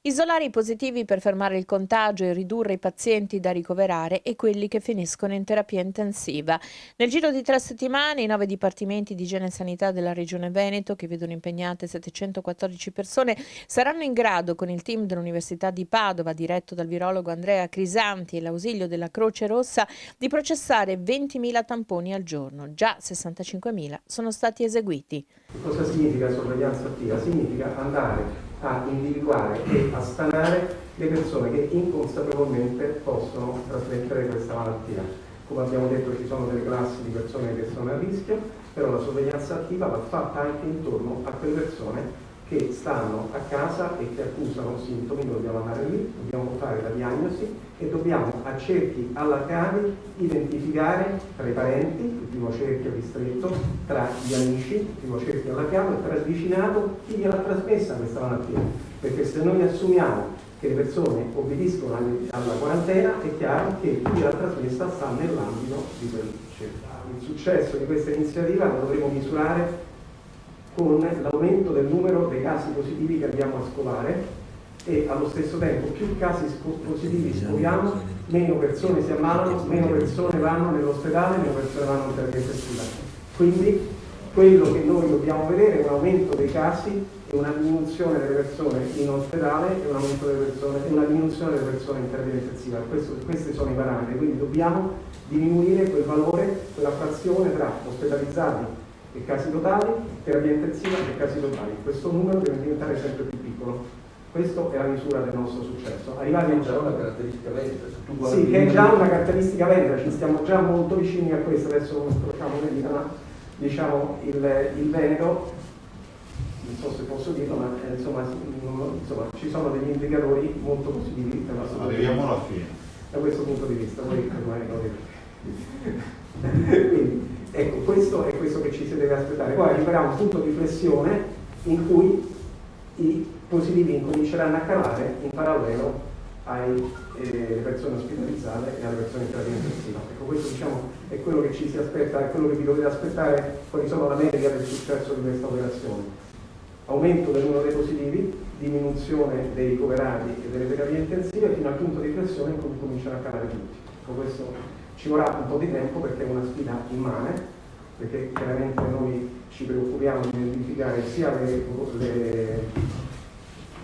Isolare i positivi per fermare il contagio e ridurre i pazienti da ricoverare e quelli che finiscono in terapia intensiva. Nel giro di 3 settimane i 9 dipartimenti di igiene e sanità della Regione Veneto, che vedono impegnate 714 persone, saranno in grado, con il team dell'Università di Padova, diretto dal virologo Andrea Crisanti e l'ausilio della Croce Rossa, di processare 20.000 tamponi al giorno. Già 65.000 sono stati eseguiti. Cosa significa sorveglianza attiva? Significa andare a individuare e a stanare le persone che inconsapevolmente possono trasmettere questa malattia. Come abbiamo detto, ci sono delle classi di persone che sono a rischio, però la sorveglianza attiva va fatta anche intorno a quelle persone che stanno a casa e che accusano sintomi. Dobbiamo andare lì, dobbiamo fare la diagnosi e dobbiamo a cerchi allargati identificare tra i parenti, il primo cerchio ristretto, tra gli amici, il primo cerchio allargato e tra il vicinato chi gliel'ha trasmessa questa malattia. Perché se noi assumiamo che le persone obbediscono alla quarantena, è chiaro che chi gliel'ha trasmessa sta nell'ambito di quel cerchio. Il successo di questa iniziativa lo dovremo misurare con l'aumento del numero dei casi positivi che andiamo a scovare e allo stesso tempo più casi positivi scoviamo, meno persone si ammalano, meno persone vanno nell'ospedale, meno persone vanno in terapia intensiva. Quindi quello che noi dobbiamo vedere è un aumento dei casi e una diminuzione delle persone in ospedale e un aumento delle persone, e una diminuzione delle persone in terapia intensiva. Questi sono i parametri, quindi dobbiamo diminuire quel valore, quella frazione tra ospedalizzati e casi totali, terapia intensiva e casi totali. Questo numero deve diventare sempre più piccolo. Questa è la misura del nostro successo. Arrivati a già una caratteristica veneta. Sì, che è già una caratteristica veneta, ci stiamo già molto vicini a questo, adesso non incrociamo le dita, ma diciamo il Veneto, non so se posso dirlo, ma insomma, ci sono degli indicatori molto positivi. Arriviamo alla fine. Da questo punto di vista, voi ormai lo vedete. Quindi, ecco, questo è questo che ci si deve aspettare. Poi arriverà un punto di flessione in cui i positivi incominceranno a calare in parallelo alle persone ospitalizzate e alle persone in terapia intensiva. Ecco, questo diciamo è quello che ci si aspetta, è quello che vi dovete aspettare, quali sono la media del successo di questa operazione. Aumento del numero dei positivi, diminuzione dei ricoverati e delle terapie intensive fino al punto di flessione in cui cominciano a calare tutti. Ecco, questo ci vorrà un po' di tempo perché è una sfida immane, perché chiaramente noi ci preoccupiamo di identificare sia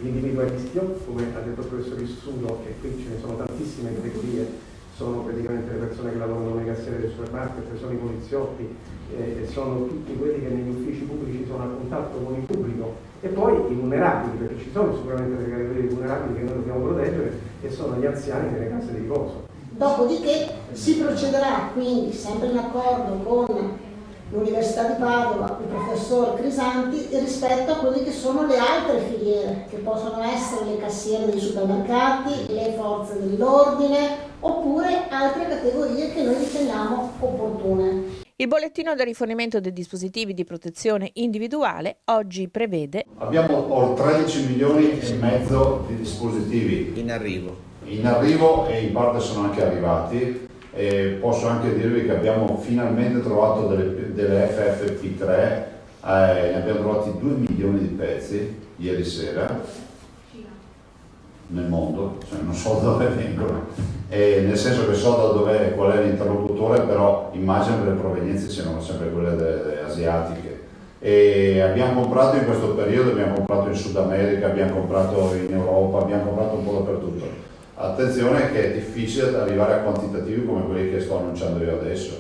gli individui a rischio, come ha detto il professor Issudo, e qui ce ne sono tantissime categorie, sono praticamente le persone che lavorano nei cassieri del supermarket, sono i poliziotti, e sono tutti quelli che negli uffici pubblici sono a contatto con il pubblico, e poi i vulnerabili, perché ci sono sicuramente delle categorie vulnerabili che noi dobbiamo proteggere, e sono gli anziani nelle case di riposo. Dopodiché si procederà quindi, sempre in accordo con l'Università di Padova, il professor Crisanti, rispetto a quelle che sono le altre filiere, che possono essere le cassiere dei supermercati, le forze dell'ordine, oppure altre categorie che noi riteniamo opportune. Il bollettino del rifornimento dei dispositivi di protezione individuale oggi prevede: abbiamo 13 milioni e mezzo di dispositivi in arrivo e in parte sono anche arrivati. E posso anche dirvi che abbiamo finalmente trovato delle FFP3, ne abbiamo trovati 2 milioni di pezzi ieri sera nel mondo, cioè non so da dove vengono, nel senso che so qual è l'interlocutore, però immagino che le provenienze siano sempre quelle asiatiche. E abbiamo comprato in questo periodo, abbiamo comprato in Sud America, abbiamo comprato in Europa, abbiamo comprato un po' dappertutto. Attenzione che è difficile arrivare a quantitativi come quelli che sto annunciando io adesso.